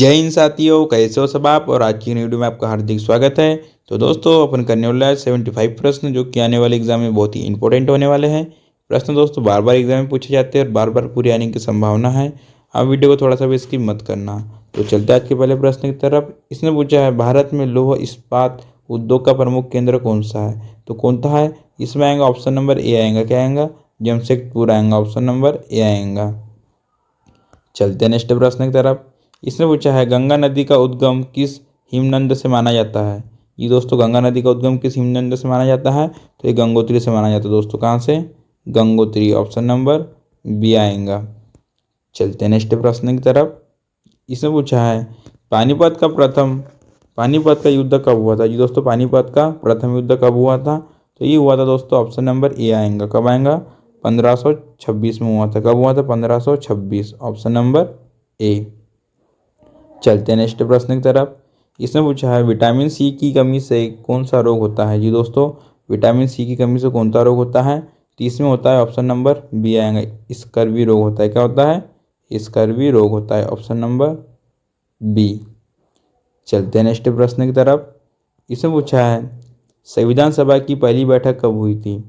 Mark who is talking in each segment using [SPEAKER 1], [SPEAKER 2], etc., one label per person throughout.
[SPEAKER 1] जय हिंद साथियों, कैसे हो सब आप। और आज की वीडियो में आपका हार्दिक स्वागत है। तो दोस्तों अपन करने वाला है 75 प्रश्न जो कि आने वाले एग्जाम में बहुत ही इंपॉर्टेंट होने वाले हैं। प्रश्न दोस्तों बार बार एग्जाम में पूछे जाते हैं और बार बार पूरे आने की संभावना है। आप वीडियो को थोड़ा सा भी स्किप मत करना। तो चलते आज के पहले प्रश्न की तरफ। इसने पूछा है भारत में लौह इस्पात उद्योग का प्रमुख केंद्र कौन सा है। तो कौन सा है इसमें आएगा, ऑप्शन नंबर ए आएगा। क्या आएगा? जमशेदपुर आएगा। ऑप्शन नंबर ए आएगा। चलते हैं नेक्स्ट प्रश्न की तरफ। इसने पूछा है गंगा नदी का उद्गम किस हिमनद से माना जाता है। ये दोस्तों गंगा नदी का उद्गम किस हिमनद से माना जाता है। तो ये गंगोत्री से माना जाता है दोस्तों। कहाँ से? गंगोत्री। ऑप्शन नंबर बी आएगा। चलते हैं नेक्स्ट प्रश्न की तरफ। इसने पूछा है पानीपत का युद्ध कब हुआ था। जी दोस्तों पानीपत का प्रथम युद्ध कब हुआ था। तो ये हुआ था दोस्तों, ऑप्शन नंबर ए आएगा। कब आएगा? 1526 में हुआ था। कब हुआ था? 1526। Option number A. चलते हैं नेक्स्ट प्रश्न की तरफ। इसने पूछा है विटामिन सी की कमी से कौन सा रोग होता है। जी दोस्तों विटामिन सी की कमी से कौन सा रोग होता है। तो इसमें होता है ऑप्शन नंबर बी आएगा, स्कर्वी रोग होता है। क्या होता है? स्कर्वी रोग होता है। Option number B. चलते हैं नेक्स्ट प्रश्न की तरफ। इसमें पूछा है संविधान सभा की पहली बैठक कब हुई थी।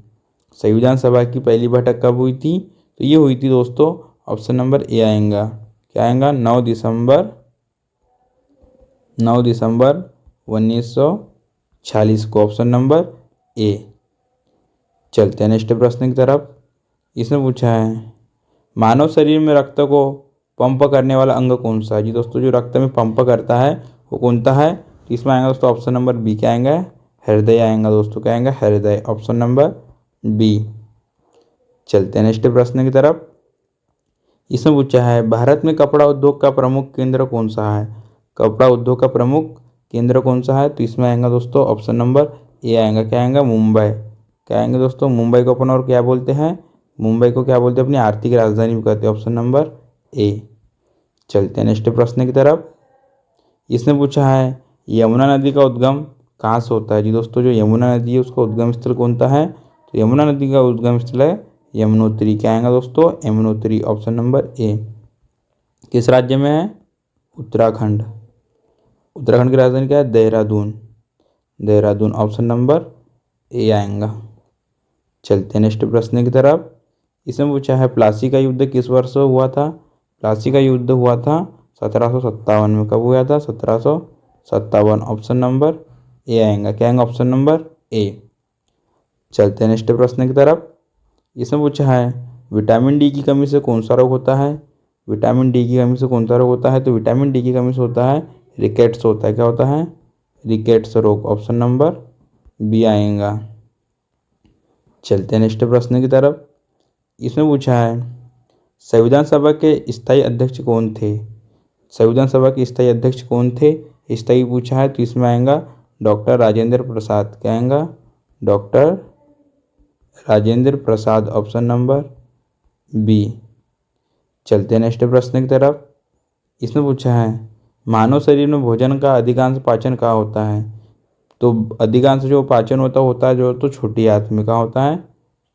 [SPEAKER 1] संविधान सभा की पहली बैठक कब हुई थी। तो ये हुई थी दोस्तों, ऑप्शन नंबर ए आएगा। क्या आएगा? 9 दिसंबर 1946 को। Option number A. चलते हैं नेक्स्ट प्रश्न की तरफ। इसने पूछा है मानव शरीर में रक्त को पंप करने वाला अंग कौन सा है। जी दोस्तों जो रक्त में पंप करता है वो कौन सा है। तो इसमें आएगा दोस्तों ऑप्शन नंबर बी। क्या आएगा? हृदय आएगा दोस्तों। क्या आएगा? हृदय। Option number B. चलते हैं नेक्स्ट प्रश्न की तरफ। इसमें पूछा है भारत में कपड़ा उद्योग का प्रमुख केंद्र कौन सा है। कपड़ा उद्योग का प्रमुख केंद्र कौन सा है। तो इसमें आएगा दोस्तों ऑप्शन नंबर ए आएगा। क्या आएगा? मुंबई। क्या आएंगे दोस्तों? मुंबई को अपन और क्या बोलते हैं? मुंबई को क्या बोलते हैं? अपनी आर्थिक राजधानी भी कहते हैं। Option number A. चलते हैं नेक्स्ट प्रश्न की तरफ। इसने पूछा है यमुना नदी का उद्गम कहाँ से होता है। जी दोस्तों जो यमुना नदी है उसका उद्गम स्थल कौन सा है। तो यमुना नदी का उद्गम स्थल है यमुनोत्री। क्या आएगा दोस्तों? यमुनोत्री। Option number A. किस राज्य में है? उत्तराखंड। उत्तराखंड की राजधानी क्या है? देहरादून। देहरादून। ऑप्शन नंबर ए आएगा। चलते हैं नेक्स्ट प्रश्न की तरफ। इसमें पूछा है प्लासी का युद्ध किस वर्ष हुआ था। प्लासी का युद्ध हुआ था 1757 में। कब हुआ था? 1757। ऑप्शन नंबर ए आएगा। क्या आएगा? Option number A. चलते हैं नेक्स्ट प्रश्न की तरफ। इसमें पूछा है विटामिन डी की कमी से कौन सा रोग होता है। विटामिन डी की कमी से कौन सा रोग होता है। तो विटामिन डी की कमी से होता है रिकेट्स होता है। क्या होता है? रिकेट्स रोग। ऑप्शन नंबर बी आएगा। चलते हैं नेक्स्ट प्रश्न की तरफ। इसमें पूछा है संविधान सभा के स्थायी अध्यक्ष कौन थे। संविधान सभा के स्थायी अध्यक्ष कौन थे, स्थायी पूछा है। तो इसमें आएगा डॉक्टर राजेंद्र प्रसाद। क्या आएगा? Doctor Rajendra Prasad. Option number B. चलते हैं नेक्स्ट प्रश्न की तरफ। इसमें पूछा है मानव शरीर में भोजन का अधिकांश पाचन कहाँ होता है। तो अधिकांश जो पाचन होता है जो तो छोटी आंत में। कहाँ होता है?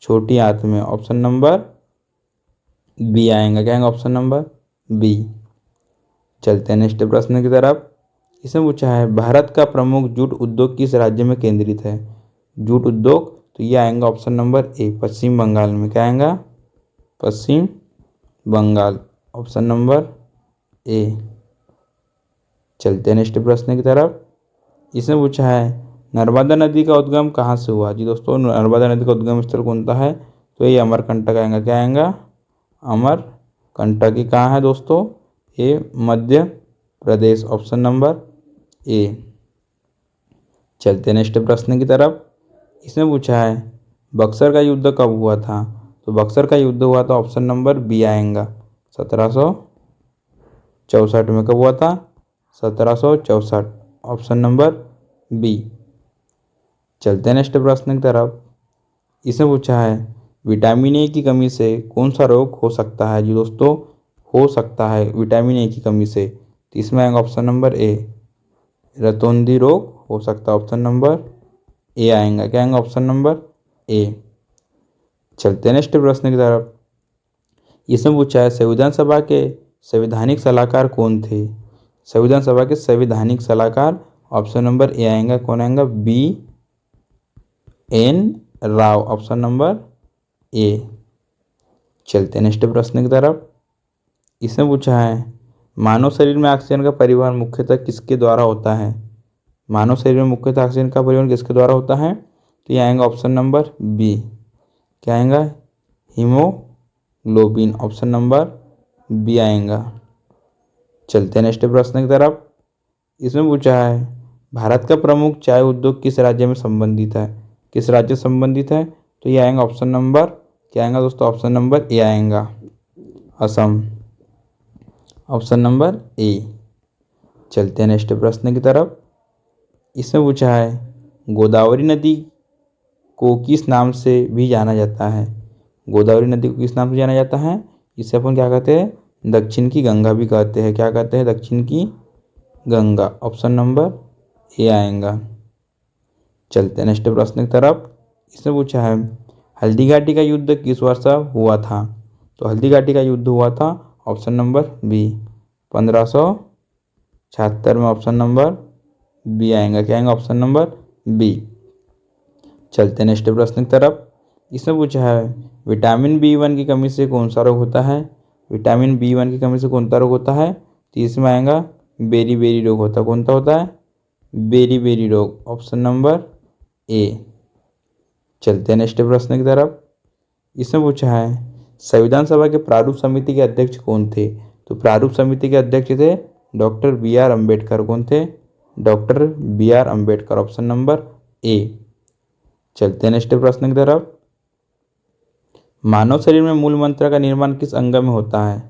[SPEAKER 1] छोटी आंत में। ऑप्शन नंबर बी आएगा। क्या आएगा? Option number B. चलते हैं नेक्स्ट प्रश्न की तरफ। इसमें पूछा है भारत का प्रमुख जूट उद्योग किस राज्य में केंद्रित है। जूट उद्योग तो ये आएगा option number A, Paschim Bengal में। क्या आएगा? Paschim Bengal. Option number A. चलते हैं नेक्स्ट प्रश्न की तरफ। इसमें पूछा है नर्मदा नदी का उद्गम कहाँ से हुआ। जी दोस्तों नर्मदा नदी का उद्गम स्थल कौन सा है। तो ये अमरकंटक आएगा। क्या आएगा? अमरकंटक। कहाँ है दोस्तों? ये Madhya Pradesh. Option number A. चलते नेक्स्ट प्रश्न की तरफ। इसमें पूछा है बक्सर का युद्ध कब हुआ था। तो बक्सर का युद्ध हुआ था, ऑप्शन नंबर बी आएगा, 1764 में। कब हुआ था? 1764। Option number B. चलते हैं नेक्स्ट प्रश्न की तरफ। इसमें पूछा है विटामिन ए की कमी से कौन सा रोग हो सकता है। जी दोस्तों हो सकता है विटामिन ए की कमी से। तो इसमें आएगा ऑप्शन नंबर ए, रतौंधी रोग हो सकता है। ऑप्शन नंबर ए आएगा। क्या आएगा? Option number A. चलते हैं नेक्स्ट प्रश्न की तरफ। इसमें पूछा है संविधान सभा के संवैधानिक सलाहकार कौन थे। संविधान सभा के संवैधानिक सलाहकार। ऑप्शन नंबर ए आएगा, कौन आएगा, BN Rao, option number A. चलते हैं नेक्स्ट प्रश्न की तरफ। इसमें पूछा है मानव शरीर में ऑक्सीजन का परिवहन मुख्यतः किसके द्वारा होता है। मानव शरीर में मुख्यतः ऑक्सीजन का परिवहन किसके द्वारा होता है, तो ये आएगा ऑप्शन नंबर बी, क्या आएगा, हीमोग्लोबिन, ऑप्शन नंबर बी आएगा। चलते हैं नेक्स्ट प्रश्न की तरफ। इसमें पूछा है भारत का प्रमुख चाय उद्योग किस राज्य में संबंधित है, किस राज्य से संबंधित है, तो ये आएगा ऑप्शन नंबर, क्या आएगा दोस्तों, ऑप्शन नंबर ए आएगा, असम, ऑप्शन नंबर ए। चलते हैं नेक्स्ट प्रश्न की तरफ। इसमें पूछा है गोदावरी नदी को किस नाम से भी जाना जाता है। गोदावरी नदी को किस नाम से जाना जाता है, इसे अपन क्या कहते हैं, दक्षिण की गंगा भी कहते हैं, क्या कहते हैं, दक्षिण की गंगा, ऑप्शन नंबर ए आएगा। चलते हैं नेक्स्ट प्रश्न की तरफ। इसमें पूछा है हल्दी घाटी का युद्ध किस वर्ष हुआ था, तो हल्दी घाटी का युद्ध हुआ था, ऑप्शन नंबर बी, 1576 में, ऑप्शन नंबर बी आएगा, क्या आएगा, ऑप्शन नंबर बी। चलते हैं नेक्स्ट प्रश्न की तरफ। इसमें पूछा है विटामिन B1 की कमी से कौन सा रोग होता है, विटामिन B1 की कमी से कौन सा रोग होता है, तो इसमें आएगा बेरी बेरी रोग होता है, कौन सा होता है, बेरी बेरी रोग, ऑप्शन नंबर ए। चलते हैं नेक्स्ट प्रश्न की तरफ। इसमें पूछा है संविधान सभा के प्रारूप समिति के अध्यक्ष कौन थे, तो प्रारूप समिति के अध्यक्ष थे डॉक्टर BR अम्बेडकर, कौन थे, doctor BR Ambedkar, option number A. चलते हैं नेक्स्ट प्रश्न की तरफ। मानव शरीर में मूल मंत्र का निर्माण किस अंग में होता है,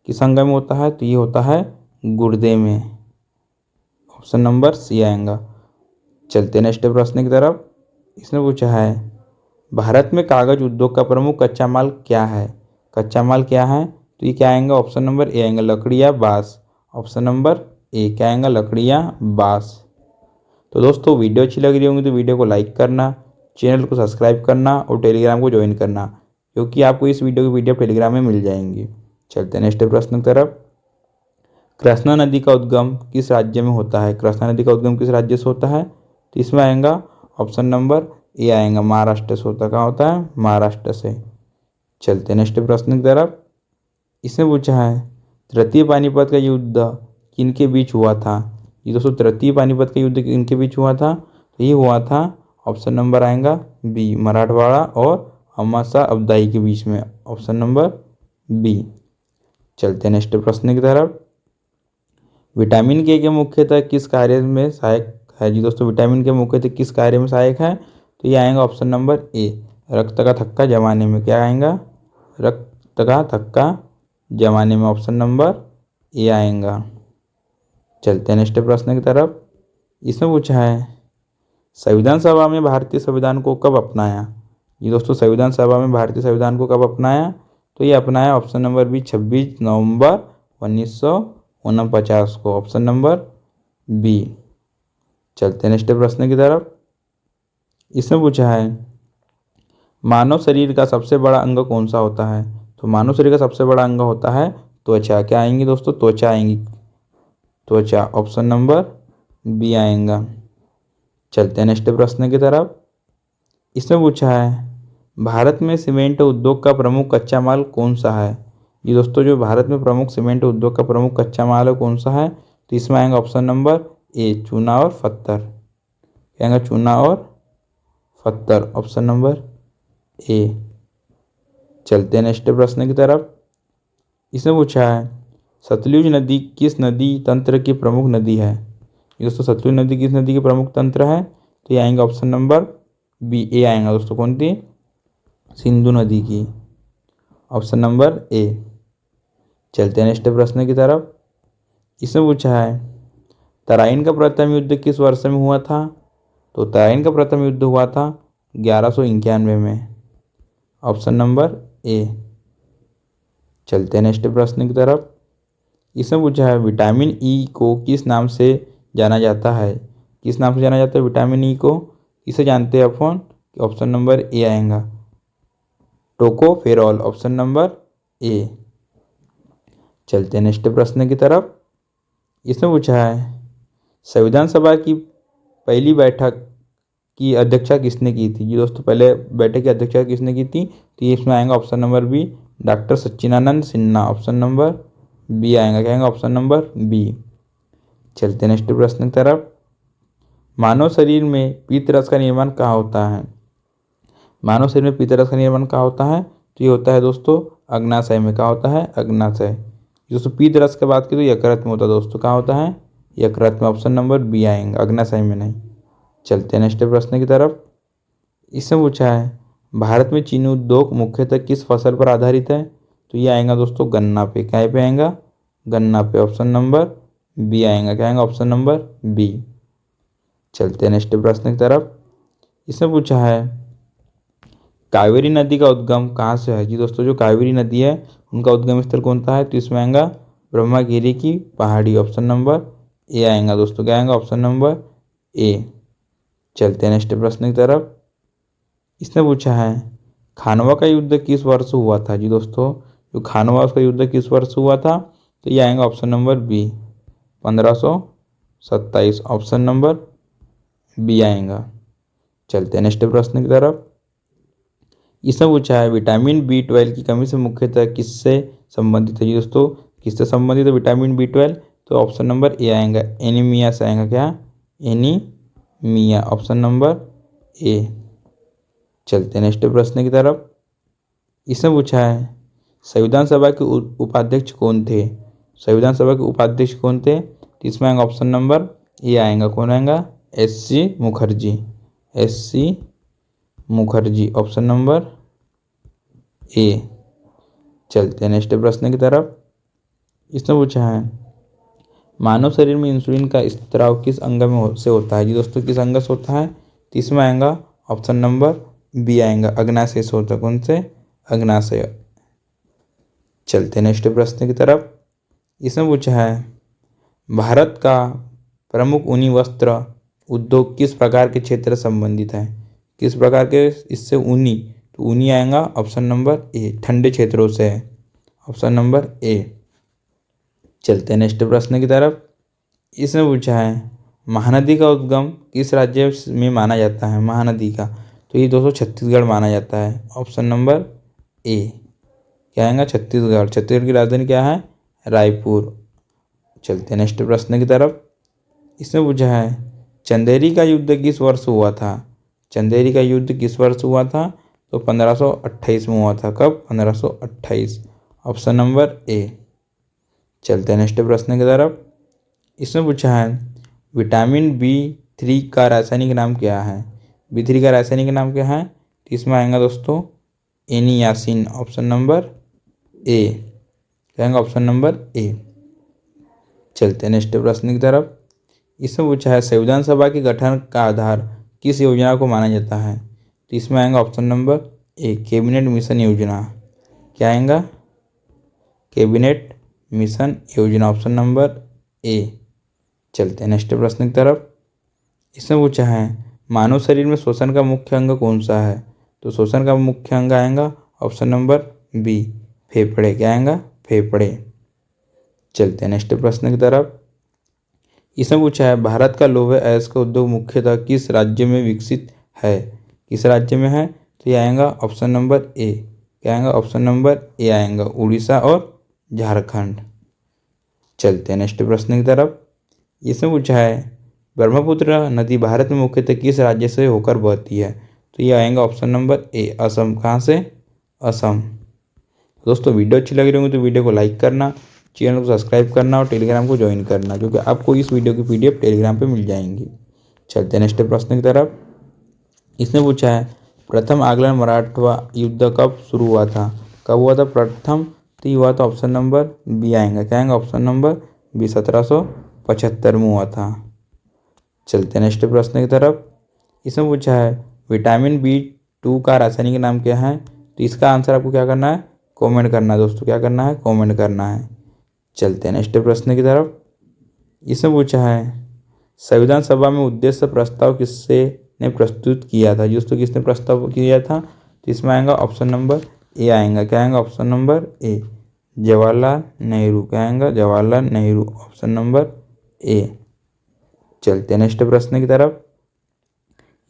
[SPEAKER 1] किस अंग में होता है, तो ये होता है गुर्दे में, ऑप्शन नंबर सी आएगा। चलते हैं नेक्स्ट प्रश्न की तरफ। इसने पूछा है भारत में कागज उद्योग का प्रमुख कच्चा माल क्या है, कच्चा माल क्या है, तो ये क्या आएगा, ऑप्शन नंबर ए आएगा, लकड़ी या बांस, ऑप्शन नंबर ए, क्या आएगा, लकड़ी या बांस। तो दोस्तों वीडियो अच्छी लग रही होंगी तो वीडियो को लाइक करना, चैनल को सब्सक्राइब करना और टेलीग्राम को ज्वाइन करना, क्योंकि आपको इस वीडियो की PDF टेलीग्राम में मिल जाएंगी। चलते हैं नेक्स्ट प्रश्न की तरफ। कृष्णा नदी का उद्गम किस राज्य में होता है, कृष्णा नदी का उद्गम किस राज्य से होता है, तो इसमें आएगा ऑप्शन नंबर ए आएगा, महाराष्ट्र से होता, कहाँ होता है, महाराष्ट्र से। चलते हैं नेक्स्ट प्रश्न की तरफ। इसमें पूछा है तृतीय पानीपत का युद्ध किनके बीच हुआ था, ये दोस्तों तृतीय पानीपत का युद्ध किनके बीच हुआ था, तो ये हुआ था, ऑप्शन नंबर आएगा बी, मराठवाड़ा और अम्मासा अब्दाई के बीच में, ऑप्शन नंबर बी। चलते हैं नेक्स्ट प्रश्न की तरफ। विटामिन के मुख्यतः किस कार्य में सहायक है, जी दोस्तों विटामिन के मुख्यतः किस कार्य में सहायक है, तो ये आएगा ऑप्शन नंबर ए, रक्त का थक्का जमाने में, क्या आएगा, रक्त का थक्का जमाने में, ऑप्शन नंबर ए आएगा। चलते हैं नेक्स्ट प्रश्न की तरफ। इसमें पूछा है संविधान सभा में भारतीय संविधान को कब अपनाया, ये दोस्तों संविधान सभा में भारतीय संविधान को कब अपनाया, तो ये अपनाया ऑप्शन नंबर बी, 26 नवंबर 1949 को, ऑप्शन नंबर बी। चलते हैं नेक्स्ट प्रश्न की तरफ। इसमें पूछा है मानव शरीर का सबसे बड़ा अंग कौन सा होता है, तो मानव शरीर का सबसे बड़ा अंग होता है त्वचा, क्या आएंगी दोस्तों, त्वचा आएंगी, त्वचा, ऑप्शन नंबर बी आएगा। चलते हैं नेक्स्ट प्रश्न की तरफ। इसमें पूछा है भारत में सीमेंट उद्योग का प्रमुख कच्चा माल कौन सा है, ये दोस्तों जो भारत में प्रमुख सीमेंट उद्योग का प्रमुख कच्चा माल है कौन सा है, तो इसमें आएगा ऑप्शन नंबर ए, चूना और पत्थर, क्या आएगा, चूना और पत्थर, ऑप्शन नंबर ए। चलते हैं नेक्स्ट प्रश्न की तरफ। इसमें पूछा है सतलुज नदी किस नदी तंत्र की प्रमुख नदी है, ये दोस्तों सतलुज नदी किस नदी की प्रमुख तंत्र है, तो ये आएंगे ऑप्शन नंबर बी, ए आएगा दोस्तों, कौन सी, सिंधु नदी की, ऑप्शन नंबर ए। चलते हैं नेक्स्ट प्रश्न की तरफ। इसमें पूछा है तराइन का प्रथम युद्ध किस वर्ष में हुआ था, तो तराइन का प्रथम युद्ध हुआ था 1191 में, ऑप्शन नंबर ए। चलते हैं नेक्स्ट प्रश्न की तरफ। इसमें पूछा है विटामिन ई को किस नाम से जाना जाता है, किस नाम से जाना जाता है विटामिन ई को, इसे जानते हैं अपन, ऑप्शन नंबर ए आएगा, टोकोफेरॉल, ऑप्शन नंबर ए। चलते हैं नेक्स्ट प्रश्न की तरफ। इसमें पूछा है संविधान सभा की पहली बैठक की अध्यक्षता किसने की थी। जी दोस्तों, पहले बैठक की अध्यक्षता किसने की थी, तो ये इसमें आएगा ऑप्शन नंबर बी, डॉक्टर सच्चिदानंद सिन्हा। ऑप्शन नंबर बी आएगा, क्या आएगा ऑप्शन नंबर बी। चलते हैं नेक्स्ट प्रश्न की तरफ। मानव शरीर में पीतरस का निर्माण कहाँ होता है। मानव शरीर में पीतरस का निर्माण कहाँ होता है, तो ये होता है दोस्तों अग्नाशय में। कहाँ होता है, अग्नाशय। दोस्तों पीतरस की बात की तो यकृत में होता है दोस्तों। कहाँ होता है, यकृत में। ऑप्शन नंबर बी आएंगे, अग्नाशय में नहीं। चलते हैं नेक्स्ट प्रश्न की तरफ। इसमें पूछा है भारत में चीनी उद्योग मुख्यतः किस फसल पर आधारित है, तो ये आएगा दोस्तों गन्ना पे। क्या पे आएगा, गन्ना पे। ऑप्शन नंबर बी आएगा, क्या आएगा ऑप्शन नंबर बी। चलते हैं नेक्स्ट प्रश्न की तरफ। इसमें पूछा है कावेरी नदी का उद्गम कहाँ से है। जी दोस्तों, जो कावेरी नदी है उनका उद्गम स्थल कौन सा है, तो इसमें आएगा ब्रह्मागिरी की पहाड़ी। ऑप्शन नंबर ए आएगा दोस्तों, क्या आएगा ऑप्शन नंबर ए। चलते हैं नेक्स्ट प्रश्न की तरफ। इसने पूछा है खानवा का युद्ध किस वर्ष हुआ था। जी दोस्तों, जो खानवा उसका युद्ध किस वर्ष हुआ था, तो ये आएगा option number B, 1527। Option number B आएगा। चलते हैं नेक्स्ट प्रश्न की तरफ। इसमें पूछा है विटामिन B12 की कमी से मुख्यतः किससे संबंधित है। जी दोस्तों, किससे संबंधित है विटामिन B12, तो ऑप्शन नंबर ए आएगा, एनीमिया से आएगा। क्या, एनीमिया। Option number A. चलते हैं नेक्स्ट प्रश्न की तरफ। इसमें पूछा है संविधान सभा के उपाध्यक्ष कौन थे। संविधान सभा के उपाध्यक्ष कौन थे, तो इसमें आएगा ऑप्शन नंबर ए आएगा। कौन आएगा, SC Mukherjee. SC Mukherjee. Option number A. चलते हैं नेक्स्ट प्रश्न की तरफ। इसमें पूछा है मानव शरीर में इंसुलिन का स्त्राव किस अंग में से होता है। जी दोस्तों, किस अंग से होता है, तो इसमें आएगा ऑप्शन नंबर बी आएगा, अग्नाशय से होता है। कौन से, अग्नाशय। चलते हैं नेक्स्ट प्रश्न की तरफ। इसमें पूछा है भारत का प्रमुख ऊनी वस्त्र उद्योग किस प्रकार के क्षेत्र से संबंधित है। किस प्रकार के इससे ऊनी, तो ऊनी आएगा ऑप्शन नंबर ए, ठंडे क्षेत्रों से है। Option number A. चलते हैं नेक्स्ट प्रश्न की तरफ। इसमें पूछा है महानदी का उद्गम किस राज्य में माना जाता है। महानदी का, तो ये दोस्तों छत्तीसगढ़ माना जाता है। ऑप्शन नंबर ए, क्या आएगा, छत्तीसगढ़। छत्तीसगढ़ की राजधानी क्या है, रायपुर। चलते हैं नेक्स्ट प्रश्न की तरफ। इसमें पूछा है चंदेरी का युद्ध किस वर्ष हुआ था। चंदेरी का युद्ध किस वर्ष हुआ था, तो 1528 में हुआ था। कब, 1528। Option number A. चलते हैं नेक्स्ट प्रश्न की तरफ। इसमें पूछा है विटामिन B3 का रासायनिक नाम क्या है। B3 का रासायनिक नाम क्या है, तो इसमें आएगा दोस्तों एनियासिन। ऑप्शन नंबर ए, क्या आएगा ऑप्शन नंबर ए। चलते हैं नेक्स्ट प्रश्न की तरफ। इसमें पूछा है संविधान सभा के गठन का आधार किस योजना को माना जाता है, तो इसमें आएगा ऑप्शन नंबर ए, कैबिनेट मिशन योजना। क्या आएगा, कैबिनेट मिशन योजना। Option number A. चलते हैं नेक्स्ट प्रश्न की तरफ। इसमें पूछा है मानव शरीर में श्वसन का मुख्य अंग कौन सा है, तो श्वसन का मुख्य अंग आएगा ऑप्शन नंबर बी, फेफड़े। क्या आएगा, फेफड़े। चलते हैं नेक्स्ट प्रश्न की तरफ। इसमें पूछा है भारत का लौह अयस्क उद्योग मुख्यतः किस राज्य में विकसित है। किस राज्य में है, तो ये आएगा ऑप्शन नंबर ए। क्या आएगा, ऑप्शन नंबर ए आएगा, उड़ीसा और झारखंड। चलते हैं नेक्स्ट प्रश्न की तरफ। इसमें पूछा है ब्रह्मपुत्र नदी भारत में मुख्यतः किस राज्य से होकर बहती है, तो ये आएगा ऑप्शन नंबर ए, असम। कहाँ से, असम। दोस्तों वीडियो अच्छी लग रही होंगी तो वीडियो को लाइक करना, चैनल को सब्सक्राइब करना और टेलीग्राम को ज्वाइन करना, क्योंकि आपको इस वीडियो की PDF टेलीग्राम पे मिल जाएंगी। चलते हैं नेक्स्ट प्रश्न की तरफ। इसने पूछा है प्रथम आंग्ल मराठा युद्ध कब शुरू हुआ था। कब हुआ था प्रथम, तो ये हुआ था ऑप्शन नंबर बी आएगा। क्या आएगा, ऑप्शन नंबर बी, 1775 में हुआ था। चलते हैं नेक्स्ट प्रश्न की तरफ। इसमें पूछा है विटामिन B2 का रासायनिक नाम क्या है, तो इसका आंसर आपको क्या करना है, कमेंट करना है दोस्तों। क्या करना है, कमेंट करना है। चलते हैं नेक्स्ट प्रश्न की तरफ। इसमें पूछा है संविधान सभा में उद्देश्य प्रस्ताव किससे ने प्रस्तुत किया था। दोस्तों किसने प्रस्ताव किया था, तो इसमें आएगा ऑप्शन नंबर ए आएगा। क्या आएगा, ऑप्शन नंबर ए, जवाहरलाल नेहरू। क्या आएगा, Jawaharlal Nehru. Option number A. चलते हैं नेक्स्ट प्रश्न की तरफ।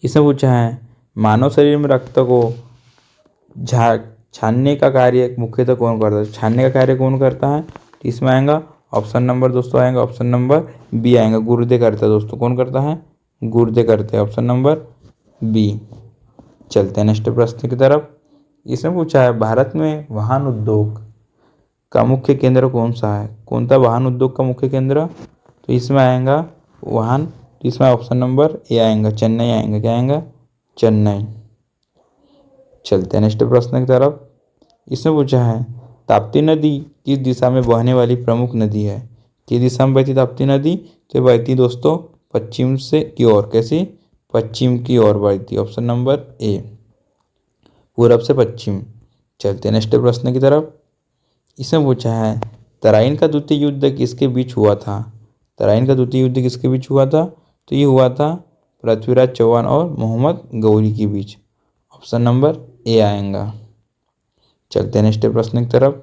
[SPEAKER 1] इसमें पूछा है मानव शरीर में रक्त को छानने का कार्य मुख्यतः कौन करता है? छानने का कार्य कौन करता है? तो इसमें आएगा ऑप्शन नंबर दोस्तों आएगा ऑप्शन नंबर बी आएगा, गुर्दे करता है दोस्तों। कौन करता है? गुर्दे करते हैं, ऑप्शन नंबर बी। चलते हैं नेक्स्ट प्रश्न की तरफ। इसमें पूछा है भारत में वाहन उद्योग का मुख्य केंद्र कौन सा है? कौन सा वाहन उद्योग का मुख्य केंद्र? तो इसमें आएगा वाहन, तो इसमें ऑप्शन नंबर ए आएगा, चेन्नई आएगा। क्या आएगा? चेन्नई। चलते हैं नेक्स्ट प्रश्न की तरफ। इसमें पूछा है ताप्ती नदी किस दिशा में बहने वाली प्रमुख नदी है? किस दिशा में बहती ताप्ती नदी? तो बहती दोस्तों पश्चिम से की ओर। कैसी? पश्चिम की ओर बहती, ऑप्शन नंबर ए, पूरब से पश्चिम। चलते हैं नेक्स्ट प्रश्न की तरफ। इसमें पूछा है तराइन का द्वितीय युद्ध किसके बीच हुआ था? तराइन का द्वितीय युद्ध किसके बीच हुआ था? तो ये हुआ था पृथ्वीराज चौहान और मोहम्मद गौरी के बीच, ऑप्शन नंबर ए आएगा। चलते हैं नेक्स्ट प्रश्न की तरफ।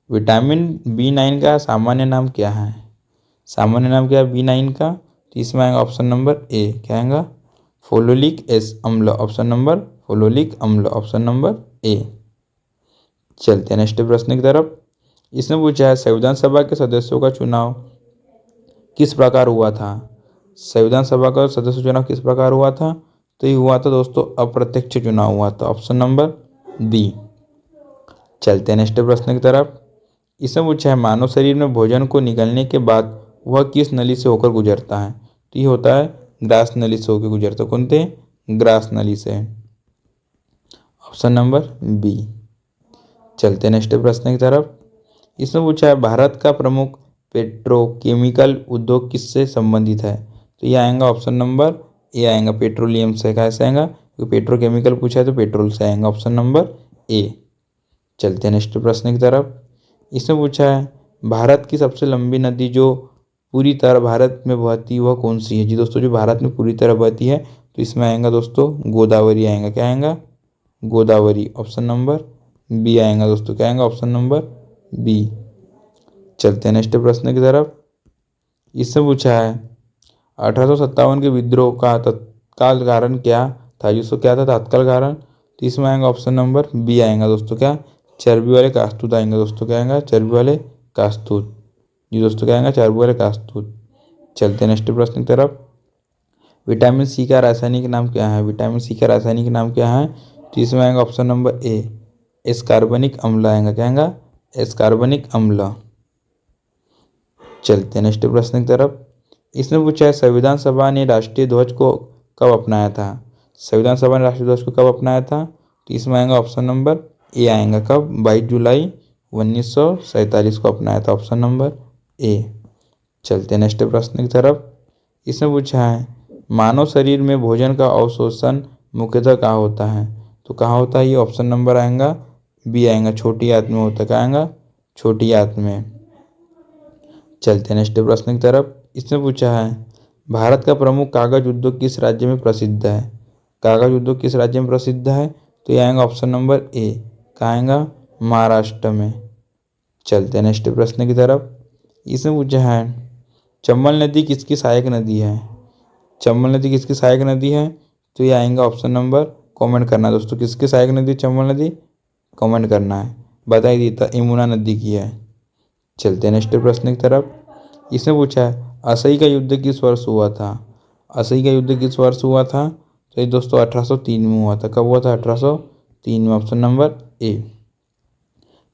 [SPEAKER 1] विटामिन B9 का सामान्य नाम क्या है? सामान्य नाम क्या है B9 का? तो इसमें आएगा ऑप्शन नंबर ए। क्या आएगा? फोलोलिक अम्ल, ऑप्शन नंबर फोलोलिक अम्ल, ऑप्शन नंबर ए। चलते हैं नेक्स्ट प्रश्न की तरफ। इसमें पूछा है संविधान सभा के सदस्यों का चुनाव किस प्रकार हुआ था? संविधान सभा का सदस्य चुनाव किस प्रकार हुआ था? तो ये हुआ था दोस्तों अप्रत्यक्ष चुनाव हुआ था, ऑप्शन नंबर बी। चलते हैं नेक्स्ट प्रश्न की तरफ। इसमें पूछा है मानव शरीर में भोजन को निगलने के बाद वह किस नली से होकर गुजरता है? तो ये होता है ग्रास नली से होकर गुजरता है। कौन थे? ग्रास नली से, ऑप्शन नंबर बी। चलते हैं नेक्स्ट प्रश्न की तरफ। इसमें पूछा है भारत का प्रमुख पेट्रोकेमिकल उद्योग किससे संबंधित है? तो ये आएगा ऑप्शन नंबर ए आएगा, पेट्रोलियम से। कैसे आएगा? क्योंकि पेट्रोकेमिकल पूछा है तो पेट्रोल से आएगा, ऑप्शन नंबर ए। चलते हैं नेक्स्ट प्रश्न की तरफ। इसमें पूछा है भारत की सबसे लंबी नदी जो पूरी तरह भारत में बहती है वह कौन सी है? जी दोस्तों जो भारत में पूरी तरह बहती है तो इसमें आएगा दोस्तों गोदावरी आएगा। क्या आएगा? गोदावरी, ऑप्शन नंबर बी आएगा दोस्तों। क्या आएगा? Option number B. चलते हैं नेक्स्ट प्रश्न की तरफ। इसमें पूछा है 1857 के विद्रोह का तत्काल कारण क्या था? जिसको क्या था तत्काल कारण? तो इसमें आएगा ऑप्शन नंबर बी आएगा दोस्तों। क्या? चर्बी वाले कास्तूत आएंगे दोस्तों। क्या आएगा? चर्बी वाले कास्तूत। जी दोस्तों क्या आएगा? चर्बी वाले कास्तूत। चलते हैं नेक्स्ट प्रश्न की तरफ। विटामिन सी का रासायनिक नाम क्या है? विटामिन सी का रासायनिक नाम क्या है? तो इसमें आएगा ऑप्शन नंबर ए, एस्कार्बनिक अम्ल आएगा। क्या आएगा? एस्कार्बनिक अम्ल। चलते हैं नेक्स्ट प्रश्न की तरफ। इसमें पूछा है संविधान सभा ने राष्ट्रीय ध्वज को कब अपनाया था? संविधान सभा ने राष्ट्रीय ध्वज को कब अपनाया था? तो इसमें आएगा ऑप्शन नंबर ए आएगा। कब? 22 जुलाई 1947 को अपनाया था, ऑप्शन नंबर ए। चलते हैं नेक्स्ट प्रश्न की तरफ। इसमें पूछा है मानव शरीर में भोजन का अवशोषण मुख्यतः कहाँ होता है? तो कहाँ होता है? ये ऑप्शन नंबर आएगा बी आएगा, छोटी आंत में होता है। क्या आएगा? छोटी आंत में। चलते हैं नेक्स्ट प्रश्न की तरफ। इसमें पूछा है भारत का प्रमुख कागज उद्योग किस राज्य में प्रसिद्ध है? कागज उद्योग किस राज्य में प्रसिद्ध है? तो ये आएगा ऑप्शन नंबर ए। कहाँ आएगा? महाराष्ट्र में। चलते हैं नेक्स्ट प्रश्न की तरफ। इसमें पूछा है चंबल नदी किसकी सहायक नदी है? चंबल नदी किसकी सहायक नदी है? तो ये आएगा ऑप्शन नंबर, कमेंट करना है दोस्तों, किसकी सहायक नदी चंबल नदी? कमेंट करना है। बताई दी था यमुना नदी की है। चलते हैं नेक्स्ट प्रश्न की तरफ। इसमें पूछा है असई का युद्ध किस वर्ष हुआ था? असई का युद्ध किस वर्ष हुआ था? तो ये दोस्तों 1803 में हुआ था। कब हुआ था? 1803 में, ऑप्शन नंबर ए।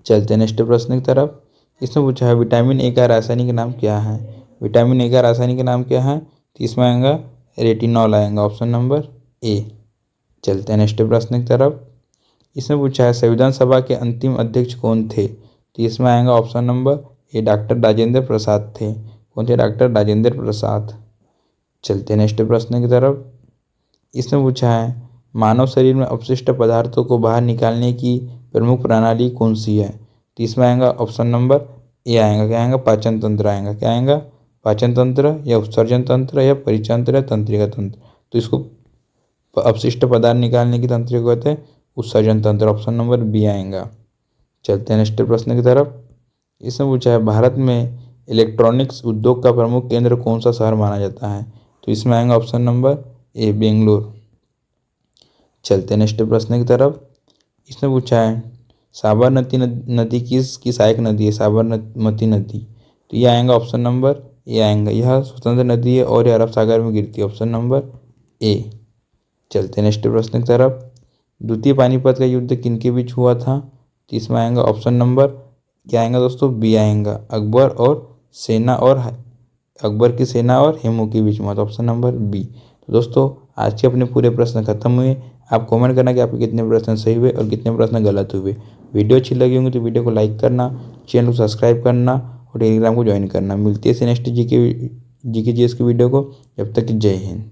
[SPEAKER 1] चलते हैं नेक्स्ट प्रश्न की तरफ। इसमें पूछा है विटामिन ए का रासायनिक नाम क्या है? विटामिन ए का रासायनिक नाम क्या है? तो इसमें आएगा रेटिनॉल आएगा, ऑप्शन नंबर ए। चलते हैं नेक्स्ट प्रश्न की तरफ। इसमें पूछा है संविधान सभा के अंतिम अध्यक्ष कौन थे? तो इसमें आएगा option number A, doctor Rajendra Prasad थे। कौन थे? डॉक्टर राजेंद्र प्रसाद। चलते हैं नेक्स्ट प्रश्न की तरफ। इसमें पूछा है मानव शरीर में अपशिष्ट पदार्थों को बाहर निकालने की प्रमुख प्रणाली कौन सी है? तो इसमें आएगा ऑप्शन नंबर ए आएगा। क्या आएगा? पाचन तंत्र आएगा। क्या आएगा? पाचन तंत्र या उत्सर्जन तंत्र या परिचंत्र या तंत्रिका तंत्र। तो इसको अपशिष्ट पदार्थ निकालने की तंत्र को कहते हैं उत्सर्जन तंत्र, ऑप्शन नंबर बी आएगा। चलते हैं नेक्स्ट प्रश्न की तरफ। इसमें पूछा है भारत में इलेक्ट्रॉनिक्स उद्योग का प्रमुख केंद्र कौन सा शहर माना जाता है? तो इसमें आएगा ऑप्शन नंबर ए, बेंगलोर। चलते हैं नेक्स्ट प्रश्न की तरफ। इसमें पूछा है साबरमती नदी किसकी सहायक नदी है? साबरमती नदी, तो ये आएगा ऑप्शन नंबर ए आएगा। यह स्वतंत्र नदी है और यह अरब सागर में गिरती है, ऑप्शन नंबर ए। चलते हैं नेक्स्ट प्रश्न की तरफ। द्वितीय पानीपत का युद्ध किनके बीच हुआ था? तो इसमें आएगा ऑप्शन नंबर क्या आएगा दोस्तों? बी आएगा। अकबर की सेना और हेमू के बीच में हुआ था, ऑप्शन नंबर बी। तो दोस्तों आज के अपने पूरे प्रश्न खत्म हुए। आप कमेंट करना कि आपके कितने प्रश्न सही हुए और कितने प्रश्न गलत हुए। वीडियो अच्छी लगी होंगी तो वीडियो को लाइक करना, चैनल को सब्सक्राइब करना और टेलीग्राम को ज्वाइन करना। मिलती है नेक्स्ट जीके जीएस की वीडियो को। जब तक जय हिंद।